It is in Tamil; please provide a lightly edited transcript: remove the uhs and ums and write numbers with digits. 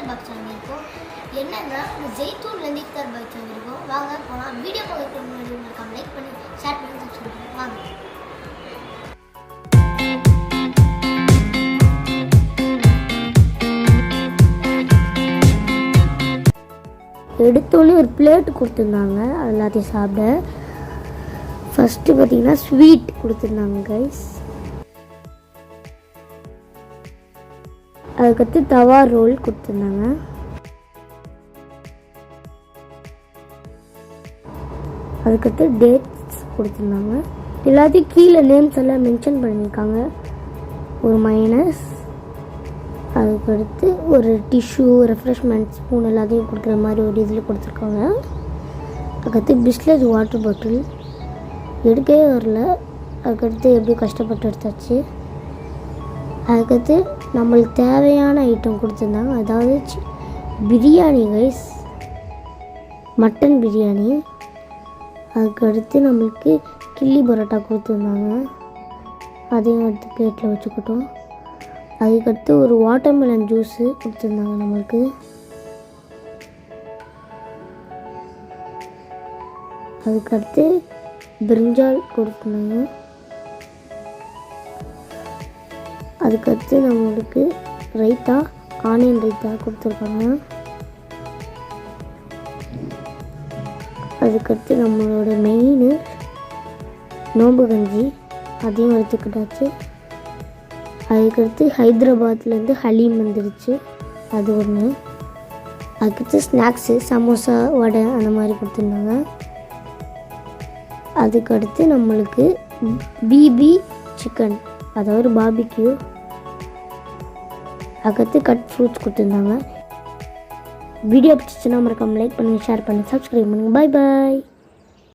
இஃப்தார் பாக்ஸ் வாங்கியிருக்கோம். என்னன்னா ஜெய்தூன்லேருந்து இஃப்தார் பாக்ஸ் வாங்கியிருக்கோம். வாங்க போகலாம். வீடியோ பார்க்கறதுக்கு முன்னாடி மறக்காம லைக் பண்ணி ஷேர் பண்ணி சப்ஸ்கிரைப் பண்ணுங்க. வாங்க. எடுத்தோடனே ஒரு பிளேட் கொடுத்துருந்தாங்க, அது எல்லாத்தையும் சாப்பிட. ஃபஸ்ட்டு பார்த்தீங்கன்னா ஸ்வீட் கொடுத்துருந்தாங்க கைஸ். அதுக்கடுத்து தவா ரோல் கொடுத்துருந்தாங்க. அதுக்கடுத்து டேட்ஸ் கொடுத்துருந்தாங்க. எல்லாத்தையும் கீழே நேம்ஸ் எல்லாம் மென்ஷன் பண்ணியிருக்காங்க. ஒரு மைனஸ், அதுக்கடுத்து ஒரு டிஷ்யூ, ரெஃப்ரெஷ்மெண்ட் ஸ்பூன் எல்லாத்தையும் கொடுக்குற மாதிரி ஒரு இதில் கொடுத்துருக்காங்க. அதுக்கடுத்து பிஸ்லரி வாட்டர் பாட்டில் எடுக்கவே வரல. அதுக்கடுத்து எப்படியும் கஷ்டப்பட்டு எடுத்தாச்சு. அதுக்கடுத்து நம்மளுக்கு தேவையான ஐட்டம் கொடுத்துருந்தாங்க, அதாவது பிரியாணி ரைஸ், மட்டன் பிரியாணி. அதுக்கடுத்து நம்மளுக்கு கில்லி பரோட்டா கொடுத்துருந்தாங்க, அதையும் எடுத்து பிளேட்டில் வச்சுக்கிட்டோம். அதுக்கடுத்து ஒரு வாட்டர்மெலன் ஜூஸு கொடுத்துருந்தாங்க நம்மளுக்கு. அதுக்கடுத்து பிரிஞ்சால் கொடுத்துருந்தாங்க. அதுக்கடுத்து நம்மளுக்கு ரைத்தா, ஆனியன் ரைத்தா கொடுத்துருக்காங்க. அதுக்கடுத்து நம்மளோட மெயின் நோம்பு கஞ்சி, அதையும் எடுத்துக்கிட்டாச்சு. அதுக்கடுத்து ஹைதராபாத்லேருந்து ஹலீம் வந்துடுச்சு, அது ஒன்று. அதுக்கடுத்து ஸ்நாக்ஸு, சமோசா, வடை அந்த மாதிரி கொடுத்துருந்தாங்க. அதுக்கடுத்து நம்மளுக்கு பிபி சிக்கன், அதாவது பார்பிக்யூ. அதுக்கடுத்து கட் ஃப்ரூட்ஸ் கொடுத்துருந்தாங்க. வீடியோ பிடிச்சிச்சுன்னா மறக்காம லைக் பண்ணுங்கள், ஷேர் பண்ணுங்கள், சப்ஸ்கிரைப் பண்ணுங்கள். பாய் பாய்.